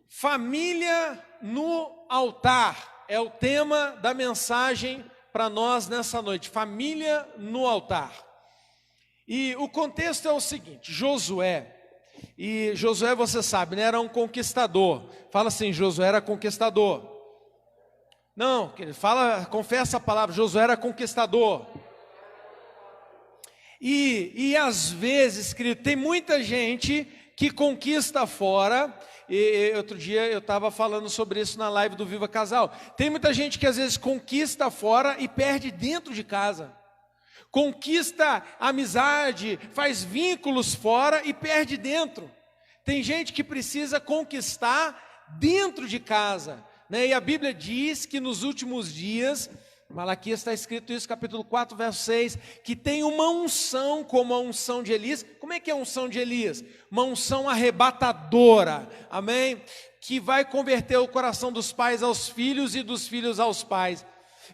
Família no altar é o tema da mensagem para nós nessa noite. Família no altar. E o contexto é o seguinte: Josué, você sabe, né, era um conquistador. Fala assim, Josué era conquistador. Não, confessa a palavra, Josué era conquistador. E às vezes, querido, tem muita gente que conquista fora. E outro dia eu estava falando sobre isso na live do Viva Casal. Tem muita gente que às vezes conquista fora e perde dentro de casa. Conquista amizade, faz vínculos fora e perde dentro. Tem gente que precisa conquistar dentro de casa, né? E a Bíblia diz que nos últimos dias, Malaquias está escrito isso, capítulo 4, verso 6, que tem uma unção como a unção de Elias. Como é que é a unção de Elias? Uma unção arrebatadora, amém? Que vai converter o coração dos pais aos filhos e dos filhos aos pais.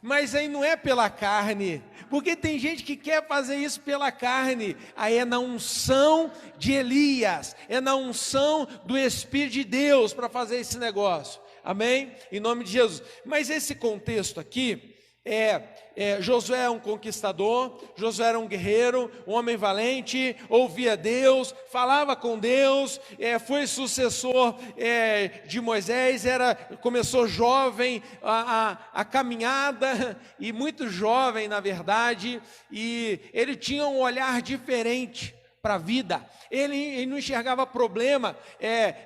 Mas aí não é pela carne, porque tem gente que quer fazer isso pela carne. Aí é na unção de Elias, é na unção do Espírito de Deus para fazer esse negócio, amém? Em nome de Jesus. Mas esse contexto aqui, Josué é um conquistador, Josué era um guerreiro, um homem valente, ouvia Deus, falava com Deus, foi sucessor de Moisés, começou jovem a caminhada, e muito jovem na verdade, e ele tinha um olhar diferente para a vida. Ele não enxergava problema,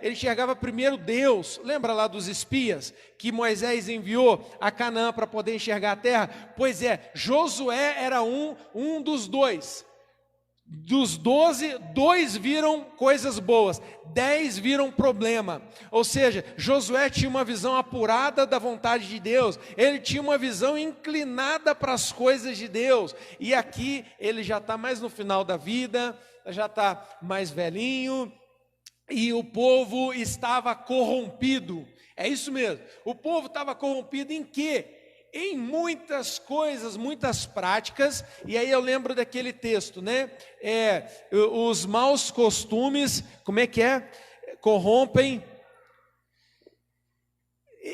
ele enxergava primeiro Deus. Lembra lá dos espias que Moisés enviou a Canaã para poder enxergar a terra? Pois Josué era um dos dois. Dos 12, 2 viram coisas boas, 10 viram problema. Ou seja, Josué tinha uma visão apurada da vontade de Deus, ele tinha uma visão inclinada para as coisas de Deus. E aqui ele já está mais no final da vida, já está mais velhinho, e o povo estava corrompido. É isso mesmo, o povo estava corrompido em quê? Em muitas coisas, muitas práticas. E aí eu lembro daquele texto, né? Os maus costumes, como é que é? Corrompem.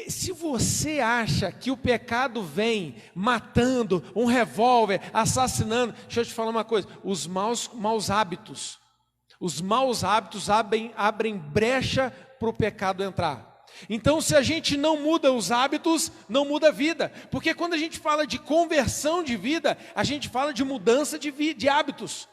Se você acha que o pecado vem matando, um revólver, assassinando, deixa eu te falar uma coisa: os maus hábitos abrem brecha para o pecado entrar. Então, se a gente não muda os hábitos, não muda a vida. Porque quando a gente fala de conversão de vida, a gente fala de mudança de hábitos.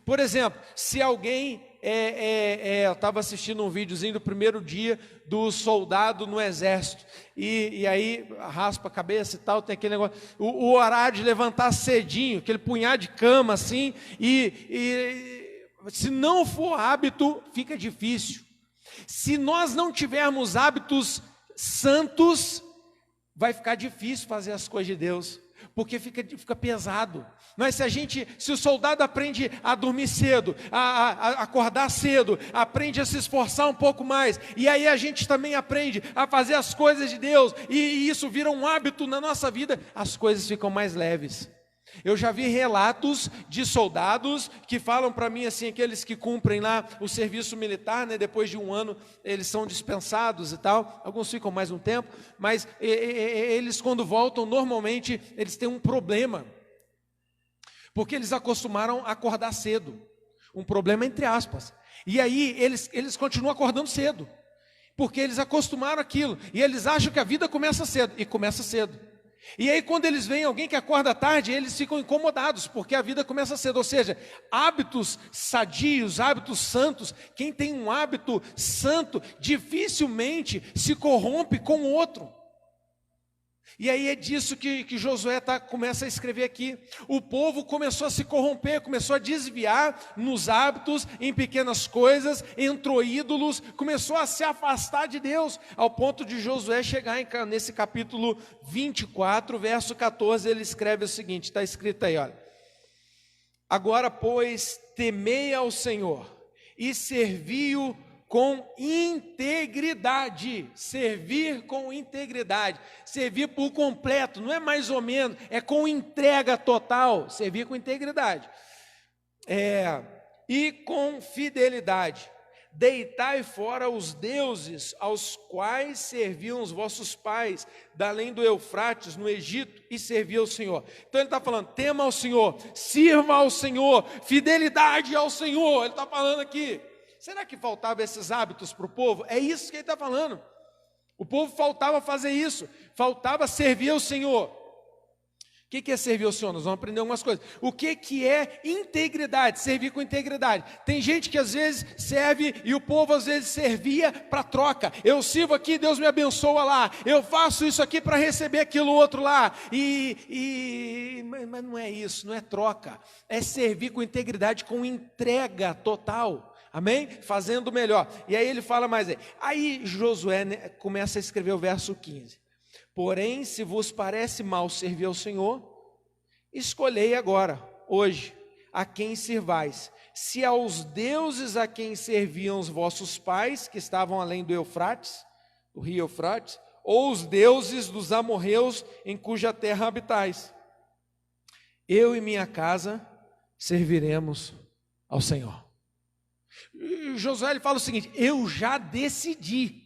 Por exemplo, se alguém, eu estava assistindo um videozinho do primeiro dia do soldado no exército, e aí raspa a cabeça e tal, tem aquele negócio, o horário de levantar cedinho, aquele punhado de cama assim, e se não for hábito, fica difícil. Se nós não tivermos hábitos santos, vai ficar difícil fazer as coisas de Deus, porque fica pesado. Mas se o soldado aprende a dormir cedo, a acordar cedo, aprende a se esforçar um pouco mais, e aí a gente também aprende a fazer as coisas de Deus, e isso vira um hábito na nossa vida, as coisas ficam mais leves. Eu já vi relatos de soldados que falam para mim assim, aqueles que cumprem lá o serviço militar, né, depois de um ano eles são dispensados e tal, alguns ficam mais um tempo, mas eles quando voltam, normalmente eles têm um problema, porque eles acostumaram a acordar cedo, um problema entre aspas, e aí eles continuam acordando cedo, porque eles acostumaram aquilo, e eles acham que a vida começa cedo, e começa cedo. E aí quando eles veem alguém que acorda tarde, eles ficam incomodados, porque a vida começa cedo. Ou seja, hábitos sadios, hábitos santos, quem tem um hábito santo, dificilmente se corrompe com o outro. E aí é disso que Josué começa a escrever aqui. O povo começou a se corromper, começou a desviar nos hábitos, em pequenas coisas, entrou ídolos, começou a se afastar de Deus, ao ponto de Josué chegar nesse capítulo 24, verso 14, ele escreve o seguinte, está escrito aí, olha: agora, pois, temei ao Senhor e servi-o com integridade. Servir com integridade, servir por completo, não é mais ou menos, é com entrega total, servir com integridade, e com fidelidade. deitai fora os deuses aos quais serviam os vossos pais, da além do Eufrates, no Egito, e servia ao Senhor. Então ele está falando, tema ao Senhor, sirva ao Senhor, fidelidade ao Senhor. Ele está falando aqui. Será que faltavam esses hábitos para o povo? É isso que ele está falando. O povo faltava fazer isso, faltava servir ao Senhor. O que é servir ao Senhor? Nós vamos aprender algumas coisas. O que é integridade? Servir com integridade. Tem gente que às vezes serve e o povo às vezes servia para troca. Eu sirvo aqui, Deus me abençoa lá. Eu faço isso aqui para receber aquilo outro lá. Mas não é isso, não é troca. É servir com integridade, com entrega total. Amém? Fazendo melhor. E aí ele fala mais aí. Aí Josué começa a escrever o verso 15. Porém, se vos parece mal servir ao Senhor, escolhei agora, hoje, a quem sirvais. Se aos deuses a quem serviam os vossos pais, que estavam além do Eufrates, do rio Eufrates, ou os deuses dos amorreus em cuja terra habitais. Eu e minha casa serviremos ao Senhor. E Josué ele fala o seguinte, eu já decidi.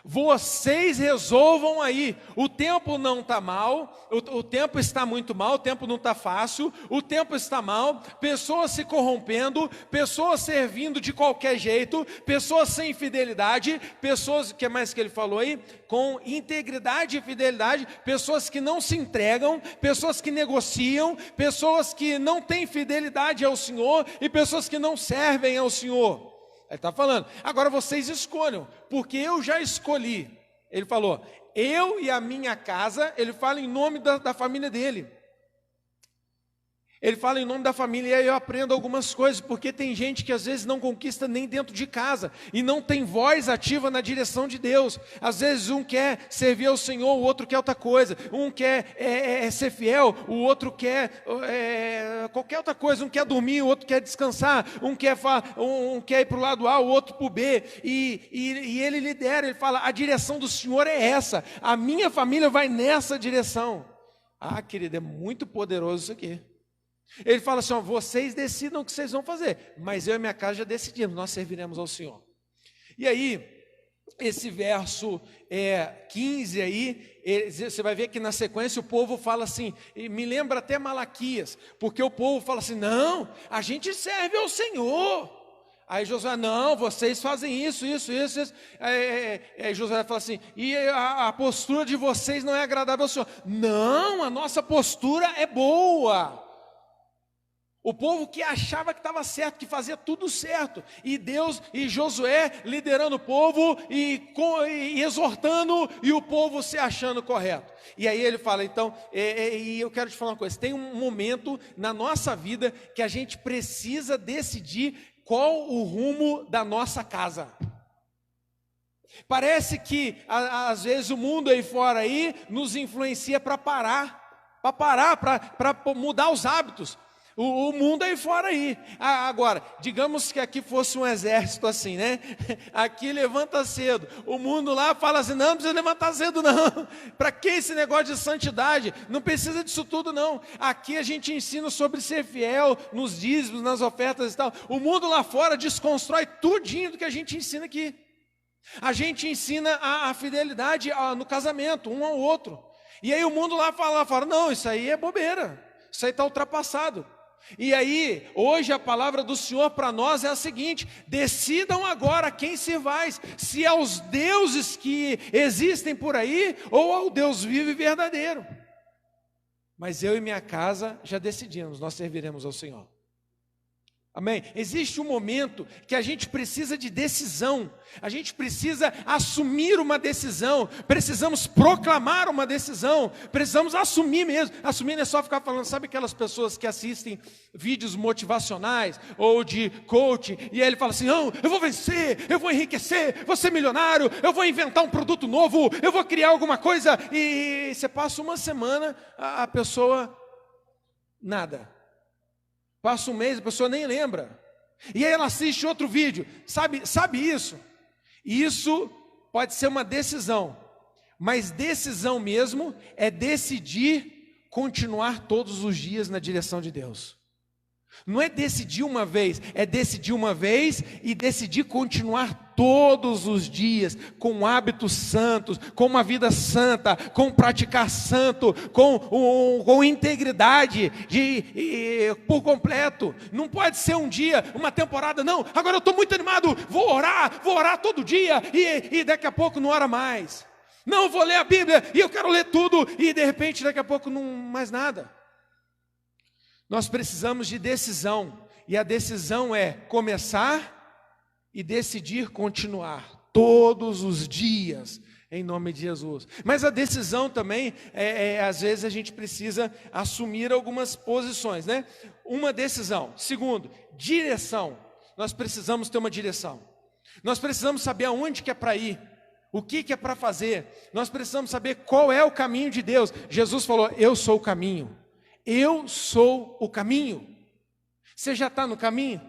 Vocês resolvam aí, o tempo não está mal, o tempo está muito mal, o tempo não está fácil, o tempo está mal, pessoas se corrompendo, pessoas servindo de qualquer jeito, pessoas sem fidelidade, pessoas, o que mais que ele falou aí? Com integridade e fidelidade, pessoas que não se entregam, pessoas que negociam, pessoas que não têm fidelidade ao Senhor e pessoas que não servem ao Senhor. Ele está falando, agora vocês escolham, porque eu já escolhi. Ele falou, eu e a minha casa, ele fala em nome da família dele. Ele fala em nome da família e aí eu aprendo algumas coisas, porque tem gente que às vezes não conquista nem dentro de casa, e não tem voz ativa na direção de Deus. Às vezes um quer servir ao Senhor, o outro quer outra coisa, um quer ser fiel, o outro quer qualquer outra coisa, um quer dormir, o outro quer descansar, um quer ir para o lado A, o outro para o B, e ele lidera, ele fala, a direção do Senhor é essa, a minha família vai nessa direção. Ah, querido, é muito poderoso isso aqui. Ele fala assim, ó, vocês decidam o que vocês vão fazer, mas eu e minha casa já decidimos, nós serviremos ao Senhor. E aí, esse verso 15 aí, você vai ver que na sequência o povo fala assim, e me lembra até Malaquias, porque o povo fala assim, não, a gente serve ao Senhor. Aí Josué, não, vocês fazem isso. Aí Josué fala assim, e a postura de vocês não é agradável ao Senhor. Não, a nossa postura é boa. O povo que achava que estava certo, que fazia tudo certo, e Deus e Josué liderando o povo e exortando, e o povo se achando correto. E aí ele fala, então, e eu quero te falar uma coisa, tem um momento na nossa vida que a gente precisa decidir qual o rumo da nossa casa. Parece que às vezes o mundo aí fora aí nos influencia para mudar os hábitos. O mundo aí fora aí. Agora, digamos que aqui fosse um exército assim, né? Aqui levanta cedo. O mundo lá fala assim, não precisa levantar cedo não. Para que esse negócio de santidade? Não precisa disso tudo não. Aqui a gente ensina sobre ser fiel nos dízimos, nas ofertas e tal. O mundo lá fora desconstrói tudinho do que a gente ensina aqui. A gente ensina a fidelidade no casamento, um ao outro. E aí o mundo lá fala, não, isso aí é bobeira. Isso aí está ultrapassado. E aí, hoje a palavra do Senhor para nós é a seguinte, decidam agora quem servais, se aos deuses que existem por aí, ou ao Deus vivo e verdadeiro. Mas eu e minha casa já decidimos, nós serviremos ao Senhor. Amém? Existe um momento que a gente precisa de decisão, a gente precisa assumir uma decisão, precisamos proclamar uma decisão, precisamos assumir mesmo. Assumir não é só ficar falando, sabe aquelas pessoas que assistem vídeos motivacionais ou de coaching, e aí ele fala assim, não, eu vou vencer, eu vou enriquecer, vou ser milionário, eu vou inventar um produto novo, eu vou criar alguma coisa, e você passa uma semana, a pessoa, nada. Passa um mês, a pessoa nem lembra. E aí ela assiste outro vídeo. Sabe isso? Isso pode ser uma decisão. Mas decisão mesmo é decidir continuar todos os dias na direção de Deus. Não é decidir uma vez, é decidir uma vez e decidir continuar todos os dias com hábitos santos, com uma vida santa, com praticar santo, com integridade por completo. Não pode ser um dia, uma temporada, não, agora eu estou muito animado, vou orar todo dia e daqui a pouco não ora mais. Não, vou ler a Bíblia e eu quero ler tudo e de repente daqui a pouco não mais nada. Nós precisamos de decisão, e a decisão é começar e decidir continuar, todos os dias, em nome de Jesus. Mas a decisão também, às vezes a gente precisa assumir algumas posições, né? Uma decisão. Segundo, direção. Nós precisamos ter uma direção. Nós precisamos saber aonde que é para ir, o que é para fazer. Nós precisamos saber qual é o caminho de Deus. Jesus falou, eu sou o caminho. Eu sou o caminho. Você já está no caminho?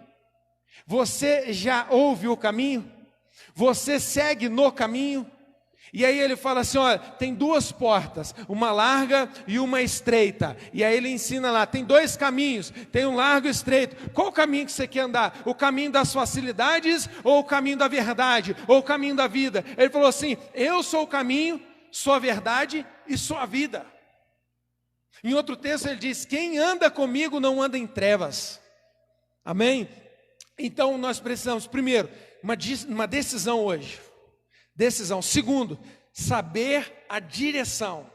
Você já ouve o caminho? Você segue no caminho? E aí ele fala assim, olha, tem duas portas, uma larga e uma estreita. E aí ele ensina lá, tem dois caminhos, tem um largo e estreito. Qual o caminho que você quer andar? O caminho das facilidades ou o caminho da verdade? Ou o caminho da vida? Ele falou assim, eu sou o caminho, sou a verdade e sou a vida. Em outro texto ele diz, quem anda comigo não anda em trevas. Amém? Então nós precisamos, primeiro, uma decisão hoje. Decisão. Segundo, saber a direção.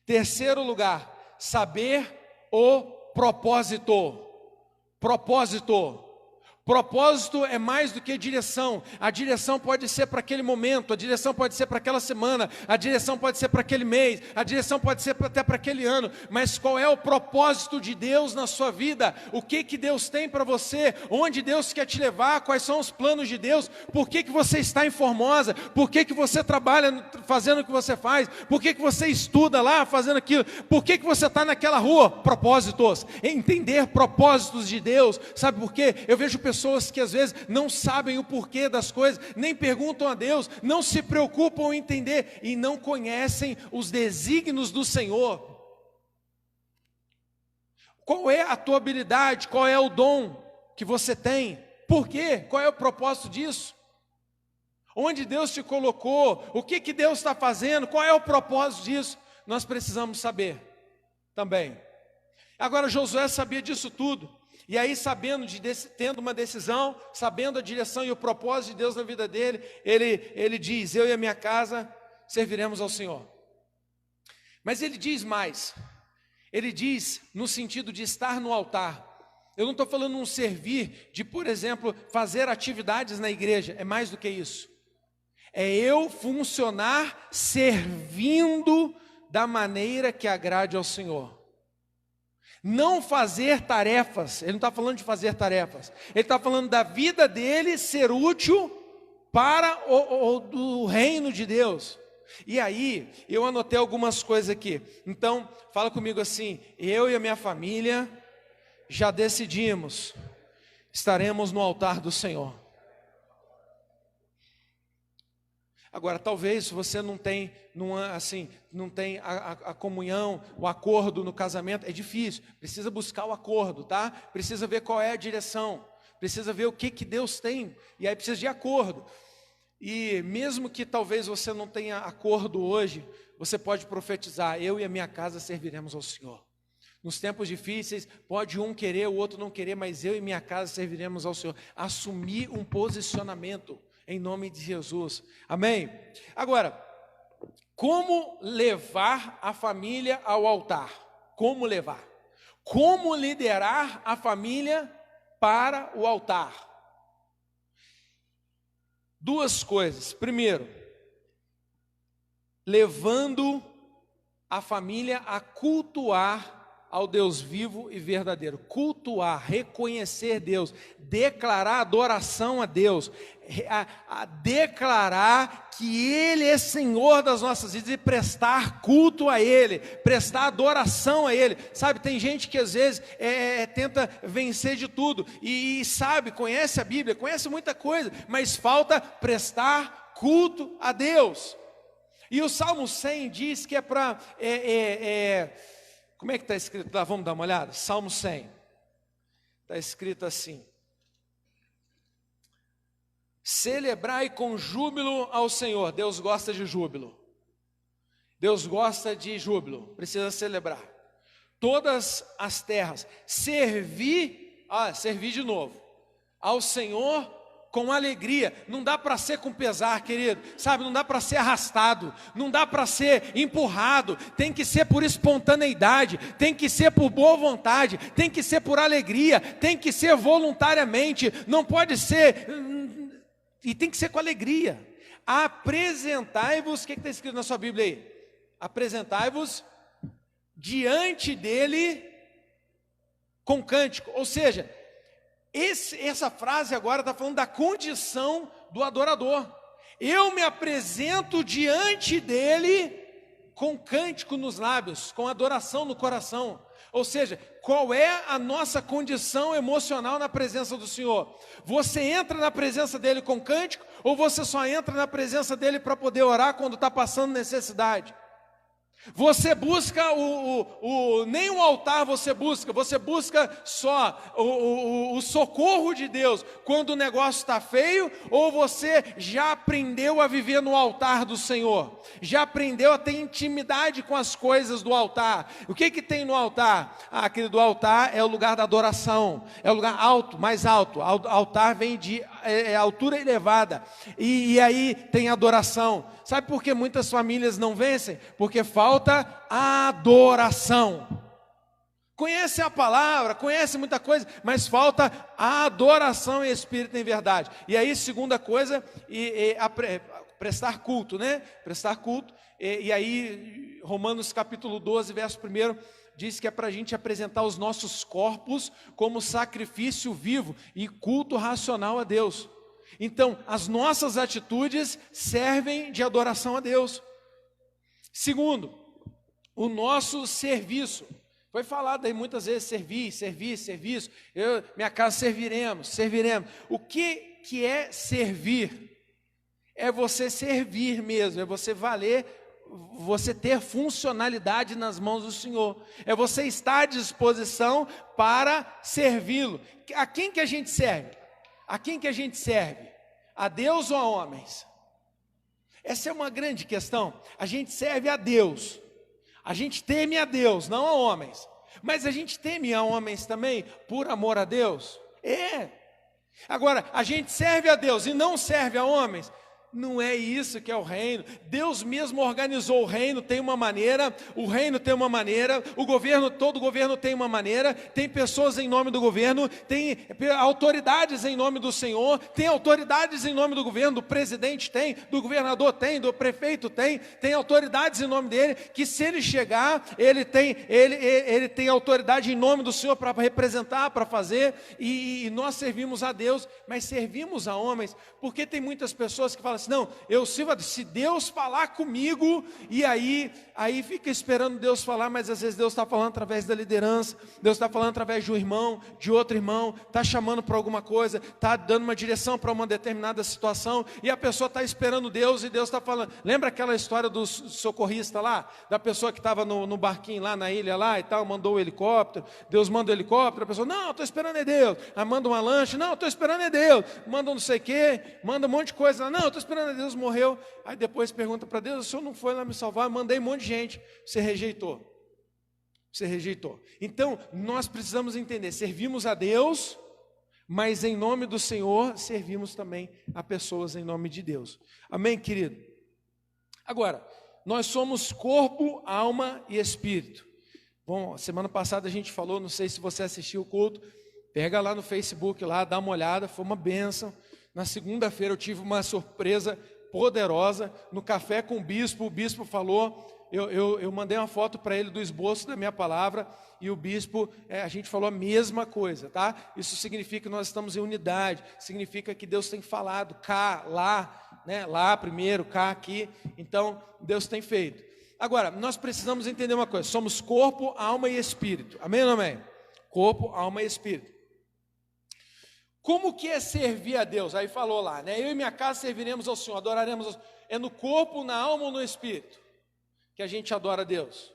Terceiro lugar, saber o propósito. Propósito. Propósito é mais do que direção. A direção pode ser para aquele momento, a direção pode ser para aquela semana, a direção pode ser para aquele mês, a direção pode ser até para aquele ano. Mas qual é o propósito de Deus na sua vida? O que Deus tem para você? Onde Deus quer te levar? Quais são os planos de Deus? Por que você está em Formosa? Por que você trabalha fazendo o que você faz? Por que você estuda lá fazendo aquilo? Por que você está naquela rua? Propósitos. Entender propósitos de Deus. Sabe por quê? Eu vejo pessoas que às vezes não sabem o porquê das coisas, nem perguntam a Deus, não se preocupam em entender e não conhecem os desígnios do Senhor. Qual é a tua habilidade? Qual é o dom que você tem? Por quê? Qual é o propósito disso? Onde Deus te colocou? O que Deus está fazendo? Qual é o propósito disso? Nós precisamos saber também. Agora Josué sabia disso tudo. E aí, tendo uma decisão, sabendo a direção e o propósito de Deus na vida dele, ele diz, eu e a minha casa serviremos ao Senhor. Mas ele diz mais, ele diz no sentido de estar no altar. Eu não estou falando um servir de, por exemplo, fazer atividades na igreja, é mais do que isso. É eu funcionar servindo da maneira que agrade ao Senhor. Não fazer tarefas, ele não está falando de fazer tarefas, ele está falando da vida dele ser útil para o reino de Deus. E aí, eu anotei algumas coisas aqui, então, fala comigo assim, eu e a minha família já decidimos, estaremos no altar do Senhor. Agora, talvez você não tem a comunhão, o acordo no casamento, é difícil, precisa buscar o acordo, tá? Precisa ver qual é a direção, precisa ver o que Deus tem, e aí precisa de acordo. E mesmo que talvez você não tenha acordo hoje, você pode profetizar, eu e a minha casa serviremos ao Senhor. Nos tempos difíceis, pode um querer, o outro não querer, mas eu e minha casa serviremos ao Senhor. Assumir um posicionamento. Em nome de Jesus, amém? Agora, como levar a família ao altar? Como levar? Como liderar a família para o altar? Duas coisas. Primeiro, levando a família a cultuar ao Deus vivo e verdadeiro. Cultuar, reconhecer Deus, declarar adoração a Deus, a declarar que Ele é Senhor das nossas vidas e prestar culto a Ele, prestar adoração a Ele. Sabe, tem gente que às vezes tenta vencer de tudo e sabe, conhece a Bíblia, conhece muita coisa, mas falta prestar culto a Deus. E o Salmo 100 diz que é para... como é que está escrito lá? Vamos dar uma olhada? Salmo 100. está escrito assim: celebrai com júbilo ao Senhor. Deus gosta de júbilo. Deus gosta de júbilo, precisa celebrar. Todas as terras, servir de novo, ao Senhor com alegria. Não dá para ser com pesar, querido, sabe? Não dá para ser arrastado, não dá para ser empurrado, tem que ser por espontaneidade, tem que ser por boa vontade, tem que ser por alegria, tem que ser voluntariamente, não pode ser, e tem que ser com alegria. Apresentai-vos, o que está escrito na sua Bíblia aí? Apresentai-vos diante dele com cântico. Ou seja, essa frase agora está falando da condição do adorador. Eu me apresento diante dele com cântico nos lábios, com adoração no coração. Ou seja, qual é a nossa condição emocional na presença do Senhor? Você entra na presença dele com cântico, ou você só entra na presença dele para poder orar quando está passando necessidade? Você busca nem o altar você busca só o socorro de Deus quando o negócio está feio, ou você já aprendeu a viver no altar do Senhor? Já aprendeu a ter intimidade com as coisas do altar? O que tem no altar? Aquele do altar é o lugar da adoração, é o lugar alto, mais alto. Altar vem de altura elevada, e aí tem adoração. Sabe por que muitas famílias não vencem? Porque falta adoração. Conhece a palavra, conhece muita coisa, mas falta a adoração em espírito e em verdade. E aí, segunda coisa, prestar culto, né? Prestar culto. E aí, Romanos capítulo 12, verso 1, diz que é para a gente apresentar os nossos corpos como sacrifício vivo e culto racional a Deus. Então, as nossas atitudes servem de adoração a Deus. Segundo, o nosso serviço. Foi falado aí muitas vezes, serviço. Minha casa serviremos. O que é servir? É você servir mesmo, é você valer, você ter funcionalidade nas mãos do Senhor. É você estar à disposição para servi-lo. A quem que a gente serve? A quem que a gente serve? A Deus ou a homens? Essa é uma grande questão. A gente serve a Deus. A gente teme a Deus, não a homens. Mas a gente teme a homens também por amor a Deus? É. Agora, a gente serve a Deus e não serve a homens? Não é isso que é o reino. Deus mesmo organizou o reino, tem uma maneira, o reino tem uma maneira, todo governo tem uma maneira, tem pessoas em nome do governo, tem autoridades em nome do Senhor, tem autoridades em nome do governo, do presidente tem, do governador tem, do prefeito tem autoridades em nome dele, que se ele chegar, ele tem autoridade em nome do Senhor para representar, para fazer, e nós servimos a Deus, mas servimos a homens, porque tem muitas pessoas que falam assim: não, eu sirvo, se Deus falar comigo, e aí fica esperando Deus falar, mas às vezes Deus está falando através da liderança, Deus está falando através de um irmão, de outro irmão, está chamando para alguma coisa, está dando uma direção para uma determinada situação, e a pessoa está esperando Deus, e Deus está falando. Lembra aquela história do socorrista lá, da pessoa que estava no barquinho lá na ilha lá e tal, mandou o helicóptero, Deus manda o helicóptero, a pessoa: não, estou esperando é Deus. Aí manda uma lancha: não, estou esperando é Deus. Manda não sei o quê, manda um monte de coisa, não, estou esperando, Deus morreu. Aí depois pergunta para Deus: o Senhor não foi lá me salvar? Mandei um monte de gente. Você rejeitou. Então, nós precisamos entender: servimos a Deus, mas em nome do Senhor, servimos também a pessoas em nome de Deus. Amém, querido? Agora, nós somos corpo, alma e espírito. Bom, semana passada a gente falou, não sei se você assistiu o culto, pega lá no Facebook, lá, dá uma olhada, foi uma bênção. Na segunda-feira eu tive uma surpresa poderosa no café com o bispo falou, eu mandei uma foto para ele do esboço da minha palavra, e o bispo, a gente falou a mesma coisa, tá? Isso significa que nós estamos em unidade, significa que Deus tem falado cá, lá, né? Lá primeiro, cá, aqui, então Deus tem feito. Agora, nós precisamos entender uma coisa: somos corpo, alma e espírito, amém ou não amém? Corpo, alma e espírito. Como que é servir a Deus? Aí falou lá, né? Eu e minha casa serviremos ao Senhor, adoraremos ao Senhor. É no corpo, na alma ou no espírito que a gente adora a Deus?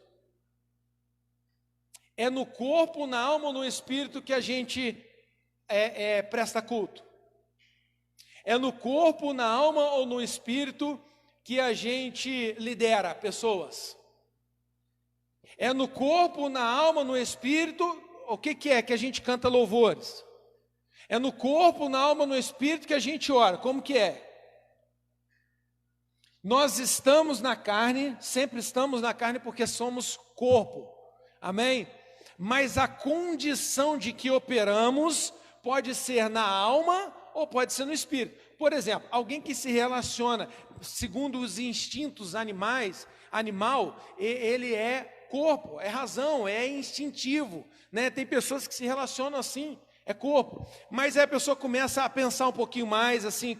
É no corpo, na alma ou no espírito que a gente presta culto? É no corpo, na alma ou no espírito que a gente lidera pessoas? É no corpo, na alma, no espírito? O que é que a gente canta louvores? É no corpo, na alma, no espírito que a gente ora. Como que é? Nós estamos na carne, sempre estamos na carne porque somos corpo. Amém? Mas a condição de que operamos pode ser na alma ou pode ser no espírito. Por exemplo, alguém que se relaciona segundo os instintos animal, ele é corpo, é razão, é instintivo, né? Tem pessoas que se relacionam assim, é corpo, mas aí a pessoa começa a pensar um pouquinho mais, assim,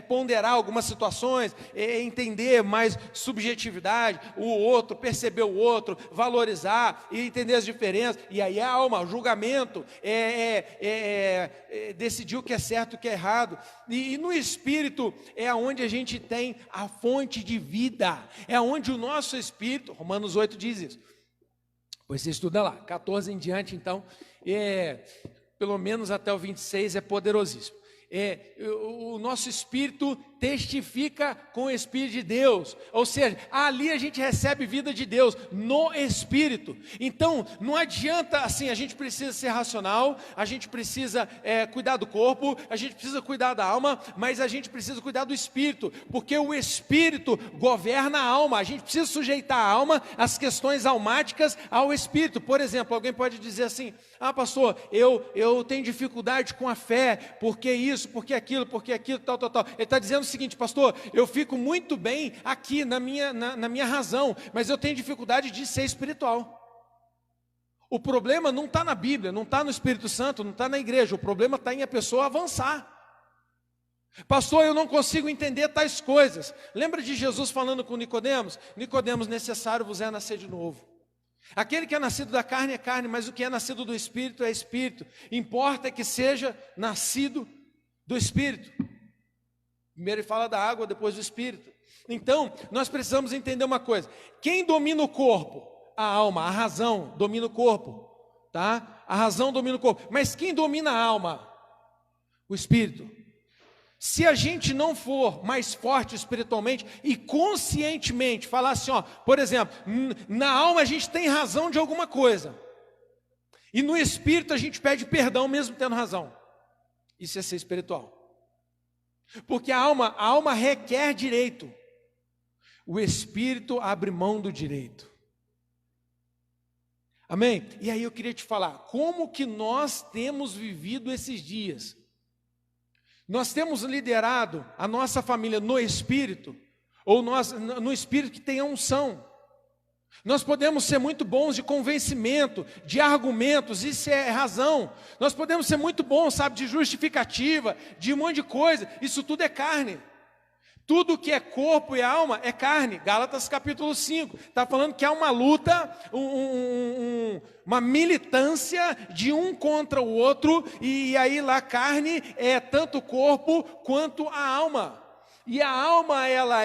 ponderar algumas situações, entender mais subjetividade, o outro, perceber o outro, valorizar e entender as diferenças, e aí a alma, o julgamento, decidir o que é certo e o que é errado, e no espírito é onde a gente tem a fonte de vida, é onde o nosso espírito, Romanos 8 diz isso, pois você estuda lá, 14 em diante, então, pelo menos até o 26 é poderosíssimo. O nosso espírito testifica com o Espírito de Deus, ou seja, ali a gente recebe vida de Deus, no Espírito. Então, não adianta assim, a gente precisa ser racional, a gente precisa cuidar do corpo, a gente precisa cuidar da alma, mas a gente precisa cuidar do Espírito, porque o Espírito governa a alma, a gente precisa sujeitar a alma, as questões almáticas ao Espírito. Por exemplo, alguém pode dizer assim, pastor, eu tenho dificuldade com a fé, porque isso, porque aquilo, tal. Ele está dizendo o seguinte, pastor, eu fico muito bem aqui na minha razão, mas eu tenho dificuldade de ser espiritual. O problema não está na Bíblia, não está no Espírito Santo, não está na igreja, o problema está em a pessoa avançar. Pastor, eu não consigo entender tais coisas. Lembra de Jesus falando com Nicodemos? Nicodemos, necessário vos é nascer de novo. Aquele que é nascido da carne é carne, mas o que é nascido do Espírito é Espírito. Importa que seja nascido do Espírito. Primeiro ele fala da água, depois do Espírito. Então, nós precisamos entender uma coisa. Quem domina o corpo? A alma, a razão domina o corpo. Tá? A razão domina o corpo. Mas quem domina a alma? O Espírito. Se a gente não for mais forte espiritualmente e conscientemente falar assim, por exemplo, na alma a gente tem razão de alguma coisa. E no Espírito a gente pede perdão mesmo tendo razão. Isso é ser espiritual. Porque a alma requer direito. O Espírito abre mão do direito. Amém? E aí eu queria te falar, como que nós temos vivido esses dias? Nós temos liderado a nossa família no Espírito, ou no Espírito que tem a unção. Nós podemos ser muito bons de convencimento, de argumentos, isso é razão. Nós podemos ser muito bons, de justificativa, de um monte de coisa, isso tudo é carne. Tudo que é corpo e alma é carne. Gálatas capítulo 5, está falando que há uma luta, uma militância de um contra o outro, e aí lá carne é tanto o corpo quanto a alma. E a alma, ela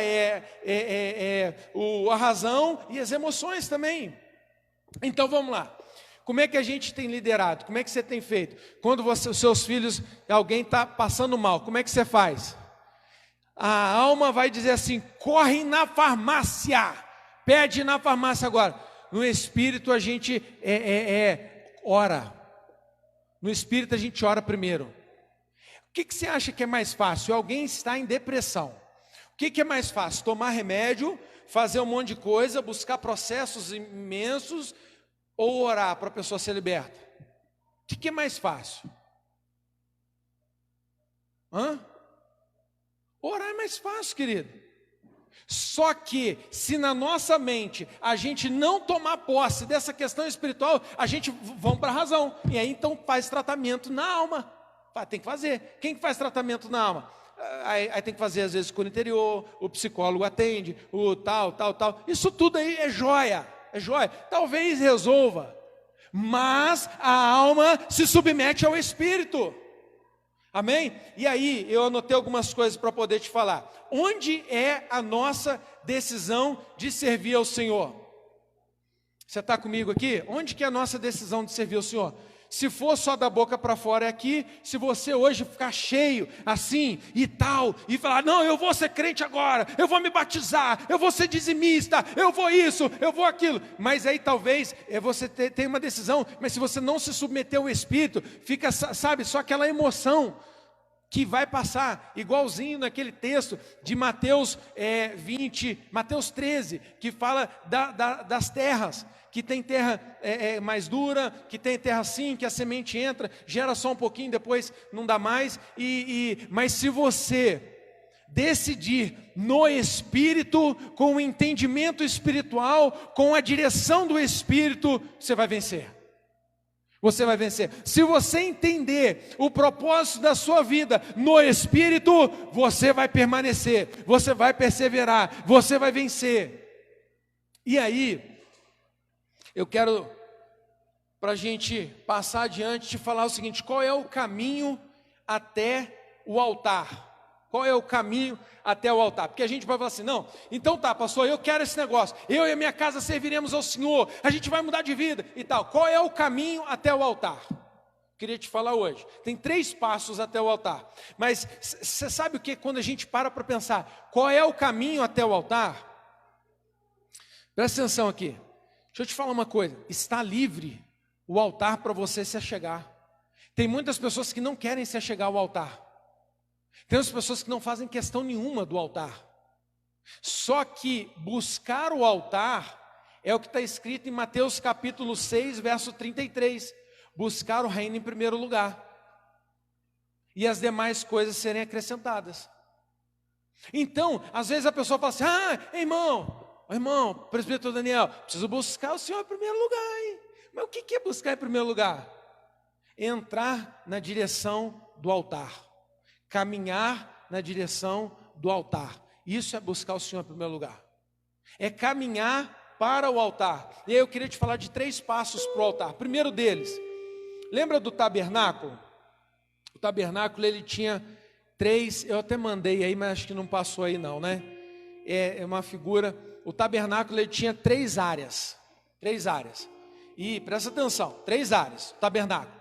a razão e as emoções também. Então vamos lá. Como é que a gente tem liderado? Como é que você tem feito? Quando os seus filhos, alguém está passando mal, como é que você faz? A alma vai dizer assim, corre na farmácia, pede na farmácia agora. No Espírito a gente ora. No Espírito a gente ora primeiro. O que você acha que é mais fácil? Alguém está em depressão. O que é mais fácil? Tomar remédio, fazer um monte de coisa, buscar processos imensos ou orar para a pessoa ser liberta? O que é mais fácil? Orar é mais fácil, querido. Só que, se na nossa mente a gente não tomar posse dessa questão espiritual, a gente vamos para a razão. E aí então faz tratamento na alma. Tem que fazer. Quem faz tratamento na alma? Aí tem que fazer às vezes com o interior, o psicólogo atende, o tal. Isso tudo aí é joia. É joia. Talvez resolva. Mas a alma se submete ao Espírito. Amém? E aí, eu anotei algumas coisas para poder te falar. Onde é a nossa decisão de servir ao Senhor? Você está comigo aqui? Onde que é a nossa decisão de servir ao Senhor? Se for só da boca para fora é aqui. Se você hoje ficar cheio assim e tal, e falar, não, eu vou ser crente agora, eu vou me batizar, eu vou ser dizimista, eu vou isso, eu vou aquilo. Mas aí talvez você tenha uma decisão, mas se você não se submeter ao Espírito, fica, sabe, só aquela emoção que vai passar, igualzinho naquele texto de Mateus 13, que fala das terras, que tem terra mais dura, que tem terra assim, que a semente entra, gera só um pouquinho, depois não dá mais, mas se você decidir no Espírito, com o entendimento espiritual, com a direção do Espírito, você vai vencer. Você vai vencer. Se você entender o propósito da sua vida no Espírito, você vai permanecer, você vai perseverar, você vai vencer. E aí, eu quero, para a gente passar adiante, te falar o seguinte: qual é o caminho até o altar? Qual é o caminho até o altar? Porque a gente vai falar assim, não, então tá, pastor, eu quero esse negócio, eu e a minha casa serviremos ao Senhor, a gente vai mudar de vida e tal. Qual é o caminho até o altar? Queria te falar hoje. Tem 3 passos até o altar. Mas você sabe o que? Quando a gente para pensar, qual é o caminho até o altar? Presta atenção aqui. Deixa eu te falar uma coisa. Está livre o altar para você se achegar. Tem muitas pessoas que não querem se achegar ao altar. Tem as pessoas que não fazem questão nenhuma do altar. Só que buscar o altar é o que está escrito em Mateus capítulo 6, verso 33. Buscar o reino em primeiro lugar, e as demais coisas serem acrescentadas. Então, às vezes a pessoa fala assim, irmão, presbítero Daniel, preciso buscar o Senhor em primeiro lugar, hein? Mas o que é buscar em primeiro lugar? Entrar na direção do altar. Caminhar na direção do altar. Isso é buscar o Senhor em primeiro lugar. É caminhar para o altar. E aí eu queria te falar de 3 passos para o altar. Primeiro deles, lembra do tabernáculo? O tabernáculo ele tinha 3, eu até mandei aí, mas acho que não passou aí não, né? É uma figura. O tabernáculo ele tinha 3 áreas. 3 áreas. E presta atenção, 3 áreas, o tabernáculo.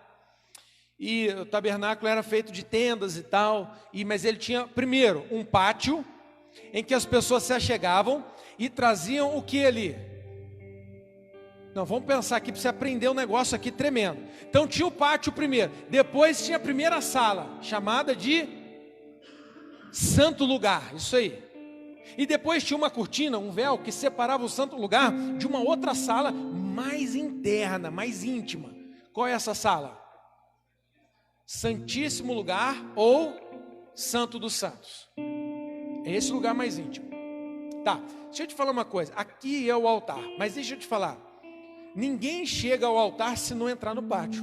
E o tabernáculo era feito de tendas e tal, mas ele tinha, primeiro, um pátio, em que as pessoas se achegavam e traziam o que ali? Não, vamos pensar aqui para você aprender um negócio aqui tremendo. Então tinha o pátio primeiro, depois tinha a primeira sala, chamada de santo lugar, isso aí. E depois tinha uma cortina, um véu, que separava o santo lugar de uma outra sala mais interna, mais íntima. Qual é essa sala? Santíssimo lugar ou Santo dos Santos. É esse lugar mais íntimo. Tá, deixa eu te falar uma coisa. Aqui é o altar, mas deixa eu te falar. Ninguém chega ao altar se não entrar no pátio.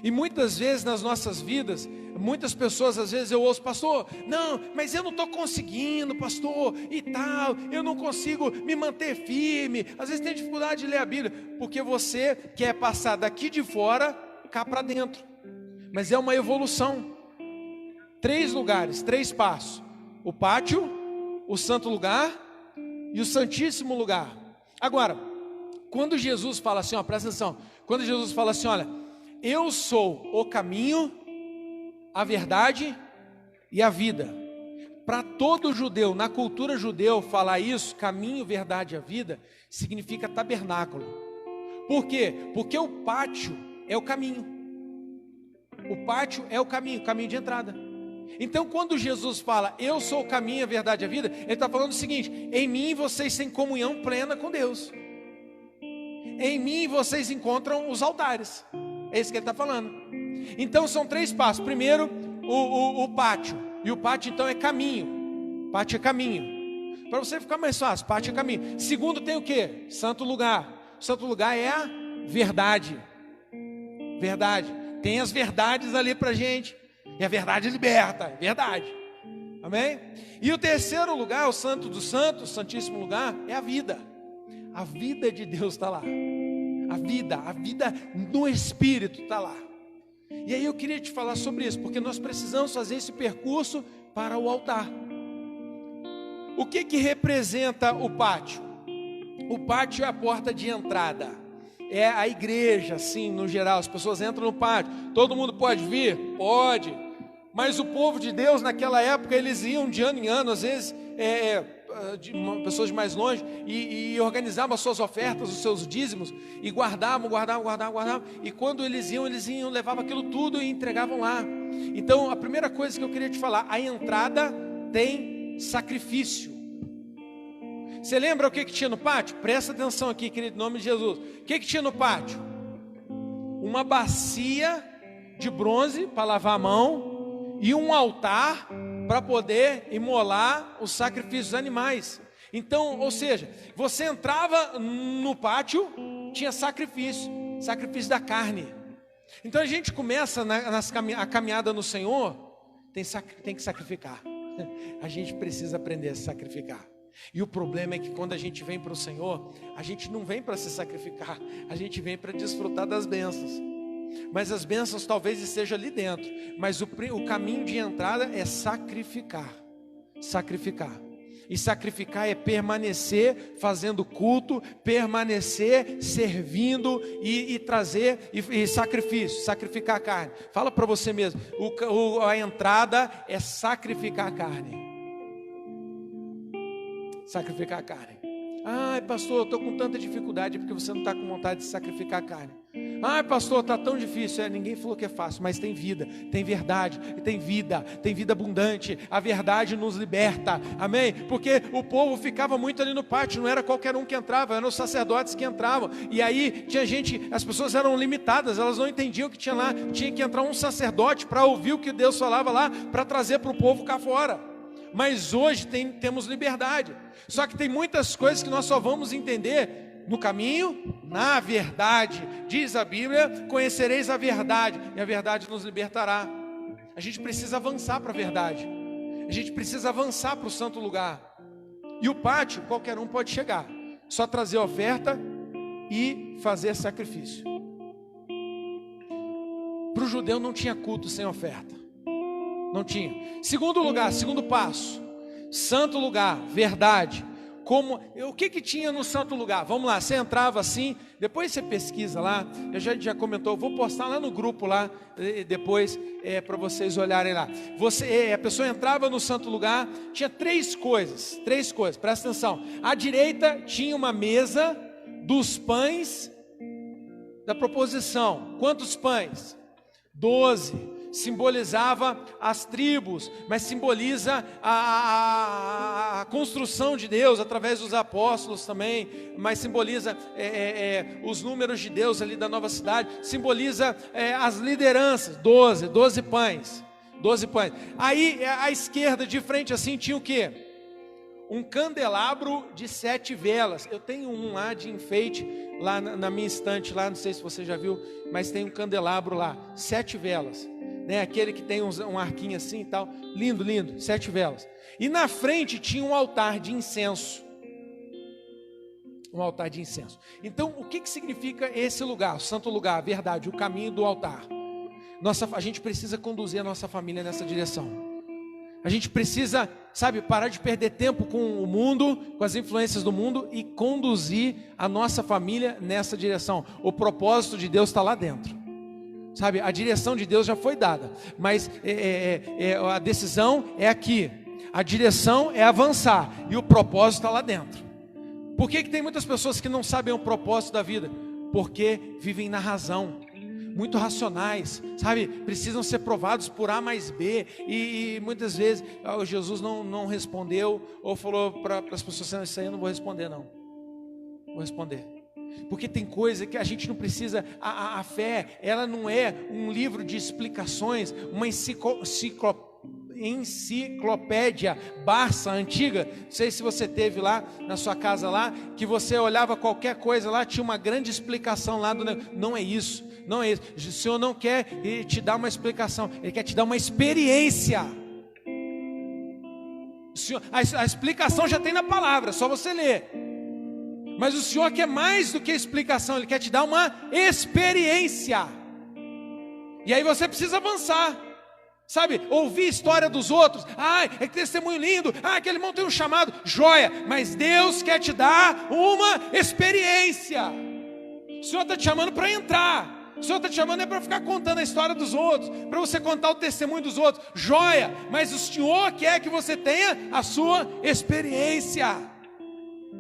E muitas vezes nas nossas vidas, muitas pessoas, às vezes eu ouço, pastor, não, mas eu não estou conseguindo, pastor, e tal, eu não consigo me manter firme. Às vezes tem dificuldade de ler a Bíblia, porque você quer passar daqui de fora, cá para dentro. Mas é uma evolução. 3 lugares, 3 passos: o pátio, o santo lugar e o santíssimo lugar. Agora, quando Jesus fala assim, presta atenção, quando Jesus fala assim, olha, eu sou o caminho, a verdade e a vida. Para todo judeu, na cultura judeu, falar isso, caminho, verdade e a vida, significa tabernáculo. Por quê? Porque o pátio é o caminho. O pátio é o caminho de entrada. Então quando Jesus fala, eu sou o caminho, a verdade e a vida, Ele está falando o seguinte, em mim vocês têm comunhão plena com Deus. Em mim vocês encontram os altares. É isso que Ele está falando. Então são 3 passos. Primeiro, o pátio. E o pátio então é caminho. Pátio é caminho. Para você ficar mais fácil, pátio é caminho. Segundo tem o quê? Santo lugar. Santo lugar é a verdade. Verdade. Tem as verdades ali para a gente. E a verdade liberta, é verdade. Amém? E o terceiro lugar, o santo dos santos, o santíssimo lugar, é a vida. A vida de Deus está lá. A vida no Espírito está lá. E aí eu queria te falar sobre isso, porque nós precisamos fazer esse percurso para o altar. O que representa o pátio? O pátio é a porta de entrada. é a igreja, assim, no geral. As pessoas entram no pátio, todo mundo pode vir? Pode. Mas o povo de Deus naquela época, eles iam de ano em ano, às vezes pessoas de mais longe, e organizavam as suas ofertas, os seus dízimos, e guardavam, e quando eles iam, levavam aquilo tudo e entregavam lá. Então, a primeira coisa que eu queria te falar, a entrada tem sacrifício. Você lembra o que tinha no pátio? Presta atenção aqui, querido, em nome de Jesus. O que tinha no pátio? Uma bacia de bronze para lavar a mão e um altar para poder imolar os sacrifícios animais. Então, ou seja, você entrava no pátio, tinha sacrifício da carne. Então a gente começa a caminhada no Senhor, tem que sacrificar. A gente precisa aprender a se sacrificar. E o problema é que quando a gente vem para o Senhor, a gente não vem para se sacrificar, a gente vem para desfrutar das bênçãos. Mas as bênçãos talvez estejam ali dentro, mas o caminho de entrada é sacrificar. E sacrificar é permanecer fazendo culto, permanecer servindo e trazer e sacrificar a carne. Fala para você mesmo, a entrada é sacrificar a carne. Sacrificar a carne. Ai, pastor, eu estou com tanta dificuldade porque você não está com vontade de sacrificar a carne. Ai, pastor, está tão difícil. Ninguém falou que é fácil, mas tem vida, tem verdade, tem vida abundante. A verdade nos liberta, amém? Porque o povo ficava muito ali no pátio, não era qualquer um que entrava, eram os sacerdotes que entravam. E aí tinha gente, as pessoas eram limitadas, elas não entendiam o que tinha lá. Tinha que entrar um sacerdote para ouvir o que Deus falava lá, para trazer para o povo cá fora. Mas hoje temos liberdade. Só que tem muitas coisas que nós só vamos entender no caminho, na verdade. Diz a Bíblia, conhecereis a verdade, e a verdade nos libertará. A gente precisa avançar para a verdade. A gente precisa avançar para o santo lugar. E o pátio, qualquer um pode chegar. Só trazer oferta e fazer sacrifício. Para o judeu não tinha culto sem oferta. Não tinha. Segundo lugar, segundo passo, santo lugar, verdade. O que tinha no santo lugar? Vamos lá, você entrava assim, depois você pesquisa lá, eu já comentou, eu vou postar lá no grupo lá, depois para vocês olharem lá. A pessoa entrava no santo lugar, tinha três coisas, presta atenção. À direita tinha uma mesa dos pães da proposição. Quantos pães? 12. Simbolizava as tribos, mas simboliza a construção de Deus através dos apóstolos também, mas simboliza os números de Deus ali da nova cidade, simboliza as lideranças, 12 pães. Aí à esquerda, de frente assim, tinha o quê? Um candelabro de 7 velas. Eu tenho um lá de enfeite, lá na minha estante, lá, não sei se você já viu, mas tem um candelabro lá, 7 velas. Aquele que tem um arquinho assim e tal, lindo, 7 velas. E na frente tinha um altar de incenso. Então, o que significa esse lugar, o santo lugar, a verdade, o caminho do altar? A gente precisa conduzir a nossa família nessa direção. A gente precisa, parar de perder tempo com o mundo, com as influências do mundo e conduzir a nossa família nessa direção. O propósito de Deus está lá dentro. A direção de Deus já foi dada, mas a decisão é aqui, a direção é avançar, e o propósito está lá dentro. Por que tem muitas pessoas que não sabem o propósito da vida? Porque vivem na razão, muito racionais, precisam ser provados por A mais B, e muitas vezes Jesus não respondeu, ou falou para as pessoas, isso aí eu não vou responder não, vou responder. Porque tem coisa que a gente não precisa, a fé, ela não é um livro de explicações, uma enciclopédia Barça antiga. Não sei se você teve lá na sua casa lá, que você olhava qualquer coisa lá, tinha uma grande explicação lá. Não é isso. O Senhor não quer te dar uma explicação, Ele quer te dar uma experiência. A explicação já tem na palavra, só você ler. Mas o Senhor quer mais do que explicação, Ele quer te dar uma experiência. E aí você precisa avançar. Ouvir a história dos outros. Que testemunho lindo. Aquele irmão tem um chamado. Joia. Mas Deus quer te dar uma experiência. O Senhor está te chamando para entrar. O Senhor está te chamando para ficar contando a história dos outros, para você contar o testemunho dos outros. Joia, mas o Senhor quer que você tenha a sua experiência.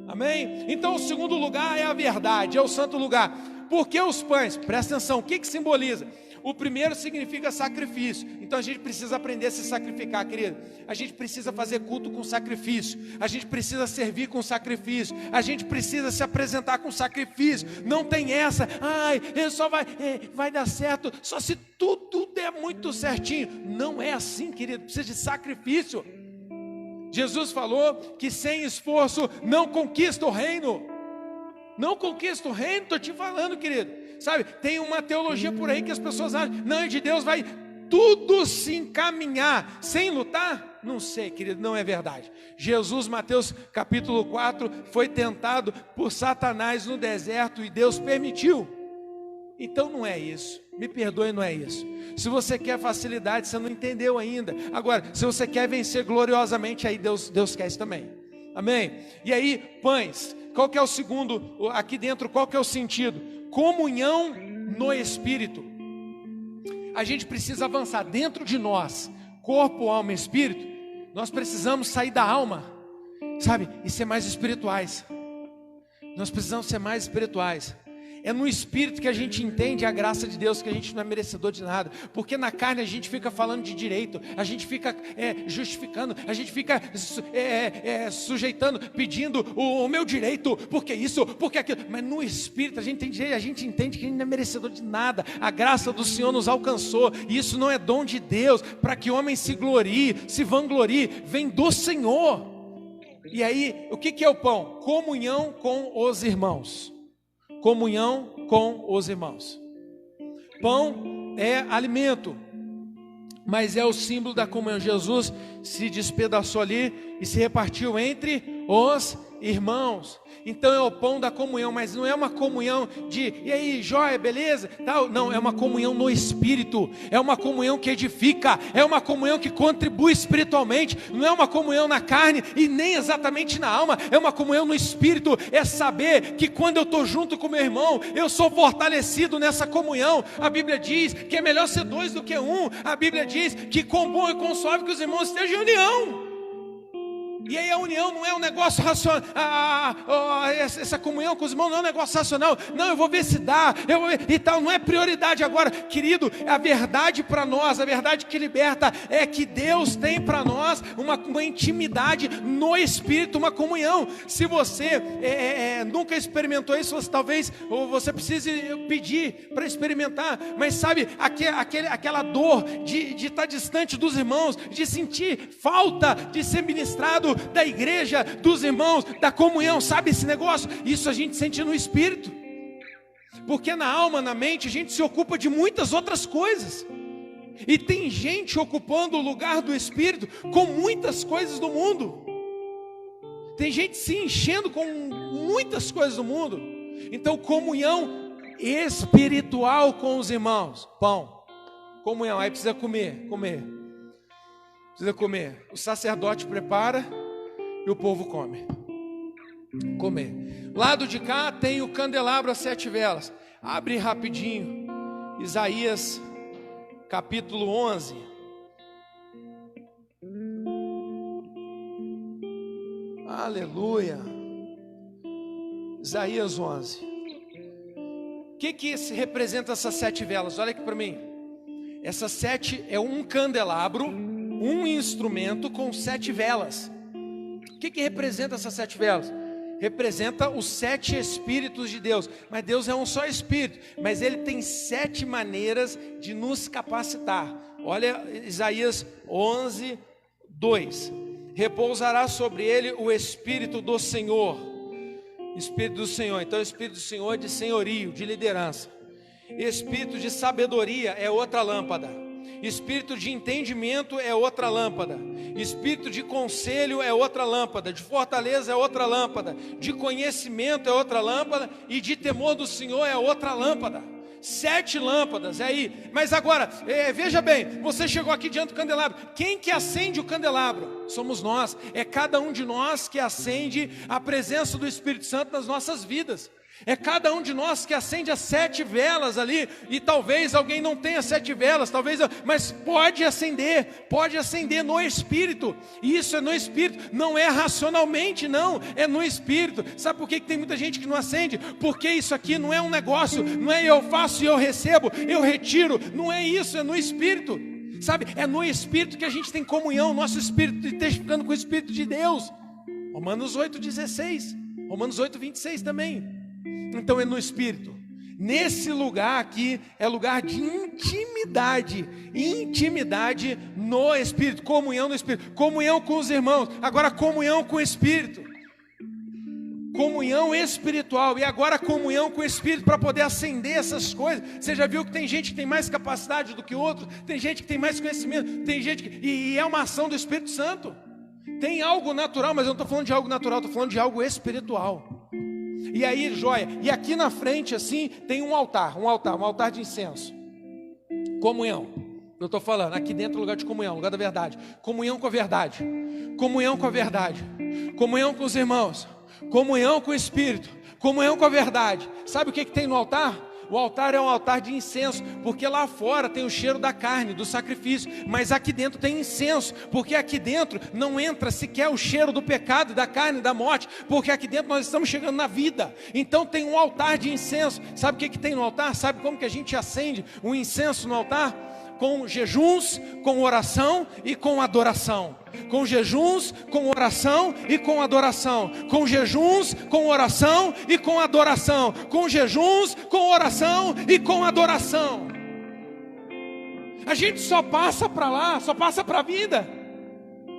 Amém? Então o segundo lugar é a verdade, é o santo lugar. Por que os pães? Presta atenção, o que simboliza? O primeiro significa sacrifício. Então a gente precisa aprender a se sacrificar, querido. A gente precisa fazer culto com sacrifício. A gente precisa servir com sacrifício. A gente precisa se apresentar com sacrifício. Não tem essa, ele só vai dar certo só se tudo der muito certinho. Não é assim, querido. Precisa de sacrifício. Jesus falou que sem esforço não conquista o reino. Não conquista o reino, estou te falando, querido. Sabe, tem uma teologia por aí que as pessoas acham, não, é de Deus, vai tudo se encaminhar sem lutar? Não sei, querido, não é verdade. Jesus, Mateus capítulo 4, foi tentado por Satanás no deserto e Deus permitiu. Então não é isso, me perdoe, não é isso. Se você quer facilidade, você não entendeu ainda. Agora, se você quer vencer gloriosamente, aí Deus quer isso também. Amém? E aí, pães, qual que é o segundo, aqui dentro, qual que é o sentido? Comunhão no Espírito. A gente precisa avançar dentro de nós, corpo, alma e espírito. Nós precisamos sair da alma, sabe, e ser mais espirituais. Nós precisamos ser mais espirituais. É no Espírito que a gente entende a graça de Deus, que a gente não é merecedor de nada. Porque na carne a gente fica falando de direito, a gente fica justificando, a gente fica sujeitando, pedindo o meu direito, porque isso, porque aquilo. Mas no Espírito a gente entende que a gente não é merecedor de nada. A graça do Senhor nos alcançou, e isso não é dom de Deus, para que o homem se glorie, se vanglorie, vem do Senhor. E aí, o que é o pão? Comunhão com os irmãos. Comunhão com os irmãos. Pão é alimento, mas é o símbolo da comunhão. Jesus se despedaçou ali e se repartiu entre os irmãos. Então é o pão da comunhão, mas não é uma comunhão de, e aí, joia, beleza? Tal. Não, é uma comunhão no Espírito, é uma comunhão que edifica, é uma comunhão que contribui espiritualmente, não é uma comunhão na carne e nem exatamente na alma, é uma comunhão no Espírito, é saber que quando eu estou junto com meu irmão, eu sou fortalecido nessa comunhão. A Bíblia diz que é melhor ser dois do que um, a Bíblia diz que com bom e com suave que os irmãos estejam em união. E aí a união não é um negócio racional, essa comunhão com os irmãos não é um negócio racional. Não, eu vou ver se dá, e tal, não é prioridade agora. Querido, a verdade para nós, a verdade que liberta é que Deus tem para nós uma intimidade no Espírito, uma comunhão. Se você nunca experimentou isso, talvez você precise pedir para experimentar. Mas sabe, aquela dor de estar distante dos irmãos, de sentir falta de ser ministrado, da igreja, dos irmãos, da comunhão, sabe esse negócio? Isso a gente sente no Espírito, porque na alma, na mente, a gente se ocupa de muitas outras coisas, e tem gente ocupando o lugar do Espírito com muitas coisas do mundo, tem gente se enchendo com muitas coisas do mundo. Então comunhão espiritual com os irmãos, pão, comunhão, aí precisa comer, precisa comer, o sacerdote prepara e o povo come. Comer. Lado de cá tem o candelabro às 7 velas. Abre rapidinho. Isaías capítulo 11. Aleluia. Isaías 11. O que representa essas 7 velas? Olha aqui para mim. Essas 7 é um candelabro, um instrumento com 7 velas. O que representa essas 7 velas? Representa os 7 Espíritos de Deus. Mas Deus é um só Espírito, mas Ele tem 7 maneiras de nos capacitar. Olha Isaías 11, 2. Repousará sobre ele o Espírito do Senhor. Espírito do Senhor. Então o Espírito do Senhor é de senhorio, de liderança. Espírito de sabedoria é outra lâmpada. Espírito de entendimento é outra lâmpada. Espírito de conselho é outra lâmpada. De fortaleza é outra lâmpada. De conhecimento é outra lâmpada. E de temor do Senhor é outra lâmpada. 7 lâmpadas, é aí. Mas agora, veja bem, você chegou aqui diante do candelabro. Quem que acende o candelabro? Somos nós. É cada um de nós que acende a presença do Espírito Santo nas nossas vidas. É cada um de nós que acende as 7 velas ali, e talvez alguém não tenha 7 velas, mas pode acender no Espírito, e isso é no Espírito, não é racionalmente não, é no Espírito. Sabe por que tem muita gente que não acende? Porque isso aqui não é um negócio, não é eu faço e eu recebo, eu retiro, não é isso, é no Espírito, sabe? É no Espírito que a gente tem comunhão, nosso Espírito testificando com o Espírito de Deus. Romanos 8,16, Romanos 8,26 também. Então é no Espírito. Nesse lugar aqui é lugar de intimidade no Espírito, comunhão no Espírito, comunhão com os irmãos, agora comunhão com o Espírito, comunhão espiritual, e agora comunhão com o Espírito para poder acender essas coisas. Você já viu que tem gente que tem mais capacidade do que outro, tem gente que tem mais conhecimento, tem gente que, e é uma ação do Espírito Santo. Tem algo natural, mas eu não estou falando de algo natural, estou falando de algo espiritual. E aí, joia, e aqui na frente assim, tem um altar de incenso. Comunhão, eu estou falando, aqui dentro é o lugar de comunhão, lugar da verdade. Comunhão com a verdade, comunhão com a verdade, comunhão com os irmãos, comunhão com o Espírito, comunhão com a verdade. Sabe o que tem no altar? O altar é um altar de incenso, porque lá fora tem o cheiro da carne, do sacrifício, mas aqui dentro tem incenso, porque aqui dentro não entra sequer o cheiro do pecado, da carne, da morte, porque aqui dentro nós estamos chegando na vida. Então tem um altar de incenso. Sabe o que tem no altar? Sabe como que a gente acende o incenso no altar? Com jejuns, com oração e com adoração. Com jejuns, com oração e com adoração. Com jejuns, com oração e com adoração. Com jejuns, com oração e com adoração. A gente só passa para lá, só passa para a vida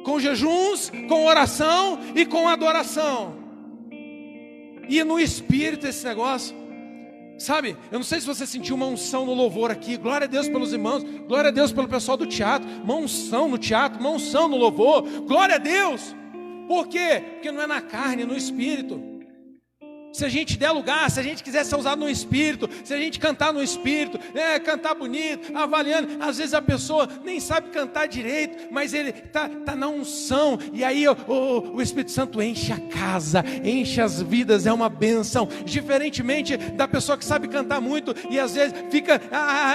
com jejuns, com oração e com adoração. E no Espírito esse negócio. Sabe, eu não sei se você sentiu uma unção no louvor aqui. Glória a Deus pelos irmãos, glória a Deus pelo pessoal do teatro. Uma unção no teatro, uma unção no louvor. Glória a Deus. Por quê? Porque não é na carne, é no Espírito. Se a gente der lugar, se a gente quiser ser usado no Espírito, se a gente cantar no Espírito, cantar bonito, avaliando, às vezes a pessoa nem sabe cantar direito, mas ele tá na unção, e aí o Espírito Santo enche a casa, enche as vidas, é uma bênção, diferentemente da pessoa que sabe cantar muito, e às vezes fica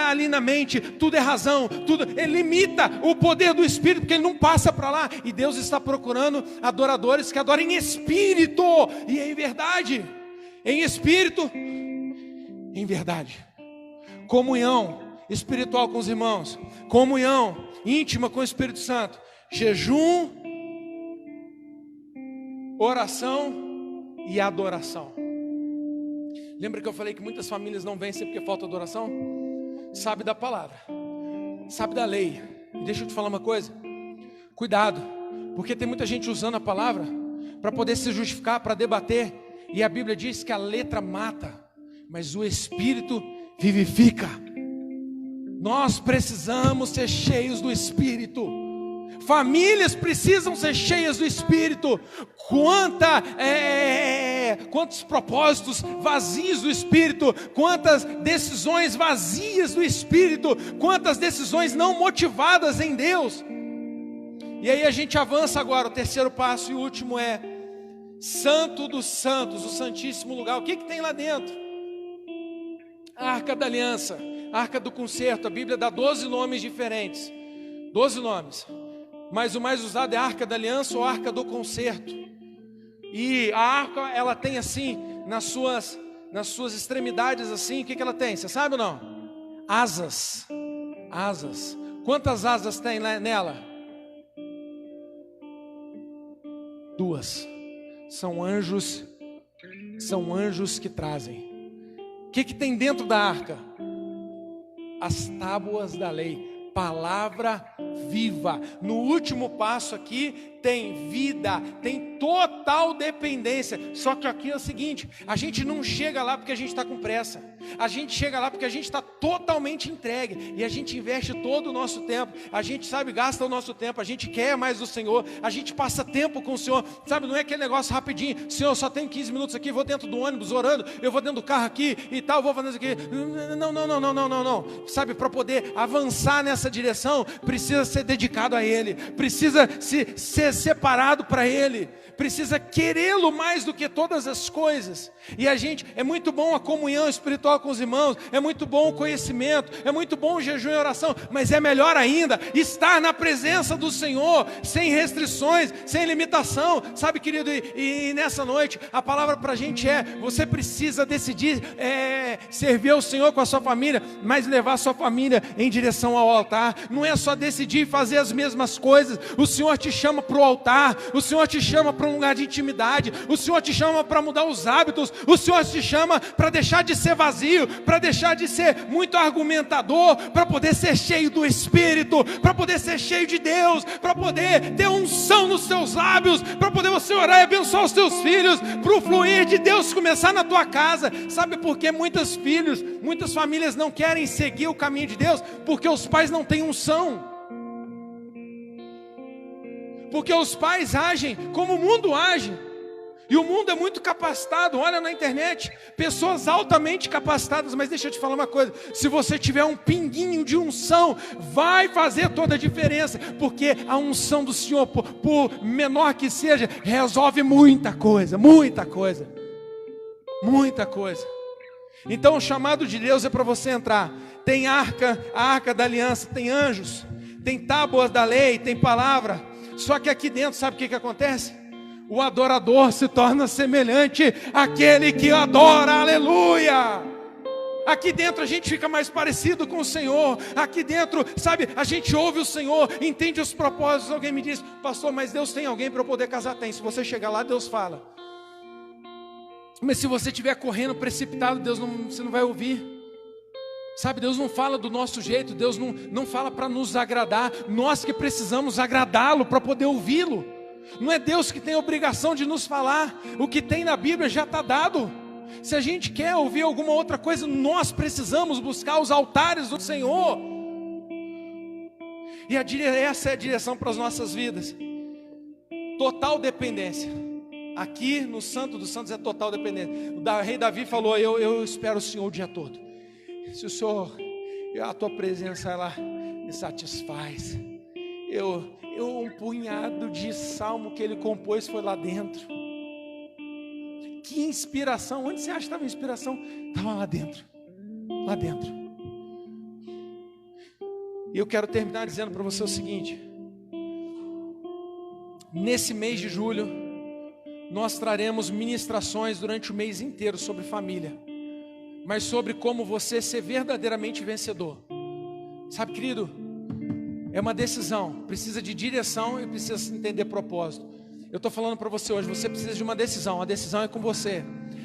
ali na mente, tudo é razão, tudo, ele limita o poder do Espírito, porque ele não passa para lá, e Deus está procurando adoradores que adorem em Espírito, e em verdade. Em espírito, em verdade. Comunhão espiritual com os irmãos, comunhão íntima com o Espírito Santo, jejum, oração e adoração. Lembra que eu falei que muitas famílias não vencem porque falta adoração? Sabe da palavra, sabe da lei. E deixa eu te falar uma coisa, cuidado, porque tem muita gente usando a palavra para poder se justificar, para debater. E a Bíblia diz que a letra mata, mas o Espírito vivifica. Nós precisamos ser cheios do Espírito. Famílias precisam ser cheias do Espírito. Quantos propósitos vazios do Espírito, quantas decisões vazias do Espírito, quantas decisões não motivadas em Deus. E aí a gente avança agora, o terceiro passo e o último é Santo dos Santos, o Santíssimo Lugar. O que tem lá dentro? A Arca da Aliança, a Arca do Concerto. A Bíblia dá 12 nomes diferentes, 12 nomes, mas o mais usado é a Arca da Aliança ou a Arca do Concerto. E a arca, ela tem assim, nas suas extremidades assim, o que ela tem? Você sabe ou não? Asas. Quantas asas tem nela? 2. São anjos que trazem. O que tem dentro da arca? As tábuas da lei, palavra viva. No último passo aqui tem vida, tem total dependência. Só que aqui é o seguinte, a gente não chega lá porque a gente está com pressa. A gente chega lá porque a gente está totalmente entregue. E a gente investe todo o nosso tempo. A gente, gasta o nosso tempo. A gente quer mais do Senhor. A gente passa tempo com o Senhor. Não é aquele negócio rapidinho. Senhor, só tenho 15 minutos aqui. Vou dentro do ônibus orando. Eu vou dentro do carro aqui e tal. Vou fazendo isso aqui. Não. Para poder avançar nessa direção, precisa precisa ser dedicado a Ele, precisa ser separado para Ele, precisa querê-lo mais do que todas as coisas. E é muito bom a comunhão espiritual com os irmãos, é muito bom o conhecimento, é muito bom o jejum e oração, mas é melhor ainda estar na presença do Senhor, sem restrições, sem limitação, sabe, querido? E nessa noite, a palavra para a gente você precisa decidir servir ao Senhor com a sua família, mas levar a sua família em direção ao altar. Não é só decidir fazer as mesmas coisas. O Senhor te chama para o altar, o Senhor te chama para um lugar de intimidade, o Senhor te chama para mudar os hábitos, o Senhor te chama para deixar de ser vazio, para deixar de ser muito argumentador, para poder ser cheio do Espírito, para poder ser cheio de Deus, para poder ter unção nos seus lábios, para poder você orar e abençoar os teus filhos, para o fluir de Deus começar na tua casa. Sabe por que muitas famílias não querem seguir o caminho de Deus? Porque os pais não têm unção. Porque os pais agem como o mundo age. E o mundo é muito capacitado. Olha na internet, pessoas altamente capacitadas. Mas deixa eu te falar uma coisa: se você tiver um pinguinho de unção, vai fazer toda a diferença. Porque a unção do Senhor, por menor que seja, resolve muita coisa. Muita coisa. Muita coisa. Então o chamado de Deus é para você entrar. Tem a arca da aliança, tem anjos, tem tábuas da lei, tem palavra. Só que aqui dentro, sabe o que acontece? O adorador se torna semelhante àquele que adora, aleluia. Aqui dentro a gente fica mais parecido com o Senhor. Aqui dentro, sabe, a gente ouve o Senhor, entende os propósitos. Alguém me diz: pastor, mas Deus tem alguém para eu poder casar? Tem. Se você chegar lá, Deus fala. Mas se você estiver correndo precipitado, você não vai ouvir. Sabe, Deus não fala do nosso jeito, Deus não fala para nos agradar. Nós que precisamos agradá-lo para poder ouvi-lo. Não é Deus que tem a obrigação de nos falar. O que tem na Bíblia já está dado. Se a gente quer ouvir alguma outra coisa, nós precisamos buscar os altares do Senhor. E essa é a direção para as nossas vidas. Total dependência. Aqui no Santo dos Santos é total dependência. O rei Davi falou: eu espero o Senhor o dia todo. Se o Senhor, a tua presença, ela me satisfaz. Um punhado de salmo que ele compôs foi lá dentro. Que inspiração! Onde você acha que estava a inspiração? Estava lá dentro. Lá dentro. E eu quero terminar dizendo para você o seguinte: nesse mês de julho, nós traremos ministrações durante o mês inteiro sobre família, mas sobre como você ser verdadeiramente vencedor. Sabe, querido, é uma decisão, precisa de direção e precisa entender propósito. Eu estou falando para você hoje, você precisa de uma decisão, a decisão é com você.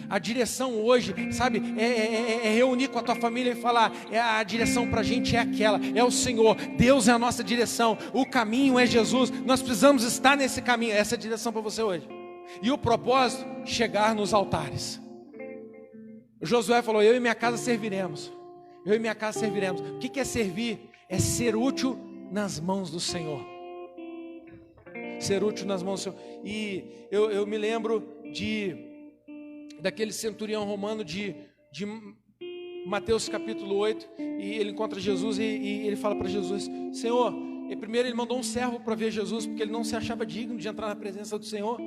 A direção hoje, sabe, é reunir com a tua família e falar: a direção para a gente é aquela, é o Senhor, Deus é a nossa direção, o caminho é Jesus, nós precisamos estar nesse caminho. Essa é a direção para você hoje. E o propósito, chegar nos altares. Josué falou: eu e minha casa serviremos. Eu e minha casa serviremos. O que é servir? É ser útil nas mãos do Senhor. Ser útil nas mãos do Senhor. E eu me lembro daquele centurião romano de Mateus capítulo 8. E ele encontra Jesus e ele fala para Jesus: Senhor, primeiro ele mandou um servo para ver Jesus, porque ele não se achava digno de entrar na presença do Senhor,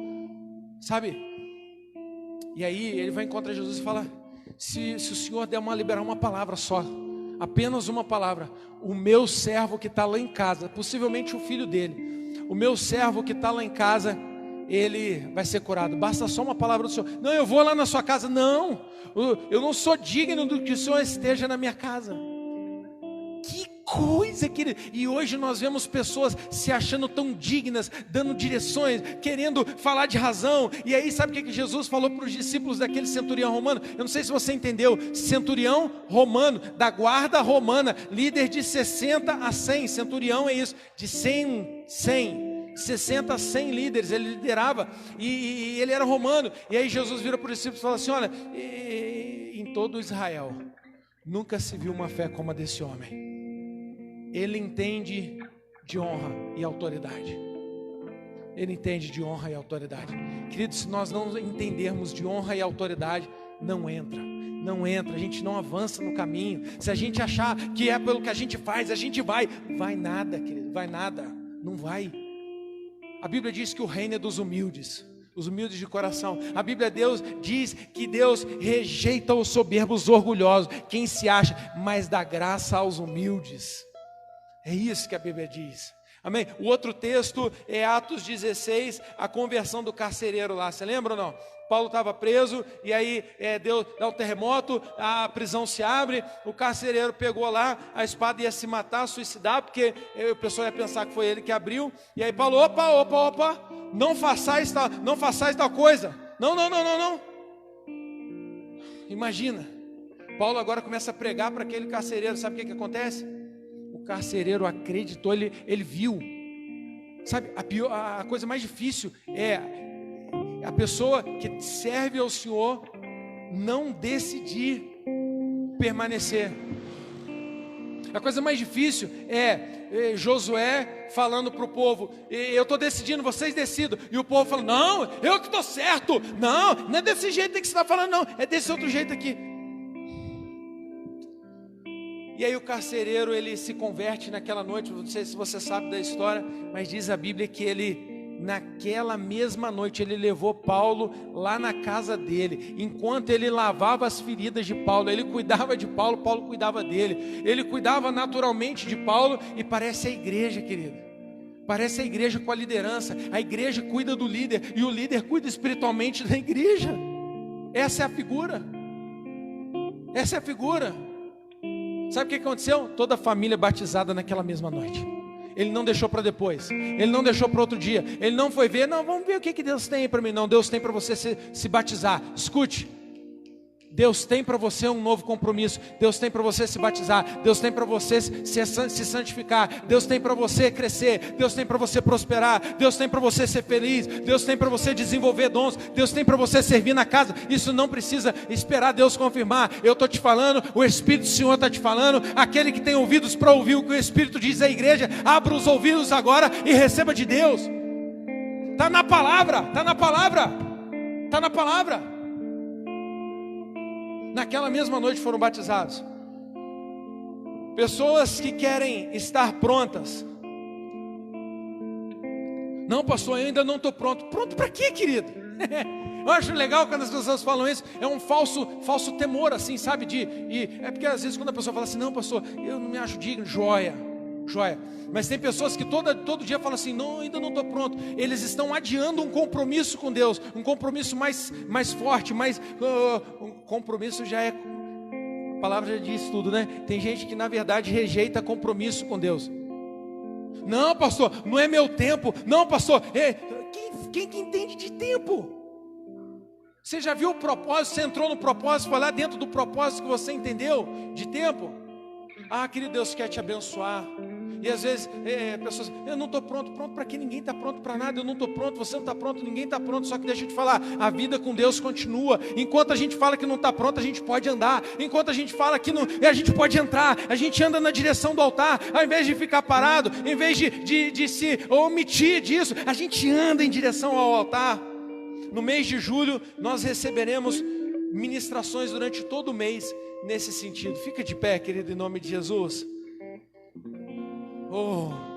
sabe? E aí ele vai encontrar Jesus e fala: se o Senhor liberar uma palavra só, apenas uma palavra, o meu servo que está lá em casa, possivelmente o filho dele, o meu servo que está lá em casa, ele vai ser curado. Basta só uma palavra do Senhor. Não, eu vou lá na sua casa. Não, eu não sou digno do que o Senhor esteja na minha casa. Que coisa, querido. E hoje nós vemos pessoas se achando tão dignas, dando direções, querendo falar de razão. E aí sabe o que Jesus falou para os discípulos daquele centurião romano? Eu não sei se você entendeu. Centurião romano, da guarda romana, líder de 60 a 100. Centurião é isso, de 60 a 100 líderes ele liderava, e ele era romano. E aí Jesus vira para os discípulos e fala assim: olha, em todo Israel nunca se viu uma fé como a desse homem. Ele entende de honra e autoridade. Ele entende de honra e autoridade. Querido, se nós não entendermos de honra e autoridade, não entra. não entra, a gente não avança no caminho. Se a gente achar que é pelo que a gente faz, a gente vai nada, querido, vai nada, não vai. A Bíblia diz que o reino é dos humildes, os humildes de coração. A Bíblia diz que Deus rejeita os soberbos, os orgulhosos, quem se acha, mas dá graça aos humildes. É isso que a Bíblia diz. Amém? O outro texto é Atos 16, a conversão do carcereiro lá, você lembra ou não? Paulo estava preso, e aí dá um terremoto, a prisão se abre, o carcereiro pegou lá, a espada ia se matar, suicidar, porque o pessoal ia pensar que foi ele que abriu, e aí Paulo, opa, não façais tal coisa, não. Imagina, Paulo agora começa a pregar para aquele carcereiro, sabe o que acontece? O carcereiro acreditou, ele viu, sabe, a coisa mais difícil é a pessoa que serve ao Senhor não decidir permanecer. A coisa mais difícil é Josué falando para o povo, eu estou decidindo, vocês decidam. E o povo falando, não, eu que estou certo. Não é desse jeito que você está falando, não, é desse outro jeito aqui. E aí o carcereiro, ele se converte naquela noite, não sei se você sabe da história, mas diz a Bíblia que ele, naquela mesma noite, ele levou Paulo lá na casa dele, enquanto ele lavava as feridas de Paulo, ele cuidava de Paulo, Paulo cuidava dele, ele cuidava naturalmente de Paulo, e parece a igreja, querido, parece a igreja com a liderança, a igreja cuida do líder, e o líder cuida espiritualmente da igreja, essa é a figura, sabe o que aconteceu? Toda a família batizada naquela mesma noite. Ele não deixou para depois, ele não deixou para outro dia, ele não foi ver, não, vamos ver o que Deus tem para mim, não, Deus tem para você se batizar, escute, Deus tem para você um novo compromisso, Deus tem para você se batizar, Deus tem para você se santificar, Deus tem para você crescer, Deus tem para você prosperar, Deus tem para você ser feliz, Deus tem para você desenvolver dons, Deus tem para você servir na casa. Isso não precisa esperar Deus confirmar, eu estou te falando, o Espírito do Senhor está te falando, aquele que tem ouvidos para ouvir o que o Espírito diz à igreja, abra os ouvidos agora e receba de Deus. Está na palavra. Naquela mesma noite foram batizados pessoas que querem estar prontas. Não, pastor, eu ainda não estou pronto. Pronto para quê, querido? Eu acho legal quando as pessoas falam isso. É um falso temor, assim, sabe? É porque às vezes quando a pessoa fala assim, não, pastor, eu não me acho digno. Joia. Mas tem pessoas que todo dia falam assim, não, ainda não estou pronto. Eles estão adiando um compromisso com Deus, um compromisso mais forte, um compromisso já é, a palavra já diz tudo, né? Tem gente que na verdade rejeita compromisso com Deus. Não, pastor, não é meu tempo. Não, pastor, quem que entende de tempo? Você já viu o propósito? Você entrou no propósito, foi lá dentro do propósito que você entendeu de tempo? Ah, querido, Deus quer te abençoar. E às vezes pessoas, eu não estou pronto para quê? Ninguém está pronto para nada. Eu não estou pronto, você não está pronto, ninguém está pronto. Só que deixa eu te falar, a vida com Deus continua. Enquanto a gente fala que não está pronto, a gente pode andar. Enquanto a gente fala que não, a gente pode entrar. A gente anda na direção do altar, ao invés de ficar parado, em vez de se omitir disso, a gente anda em direção ao altar. No mês de julho nós receberemos ministrações durante todo o mês nesse sentido. Fica de pé, querido, em nome de Jesus. Oh.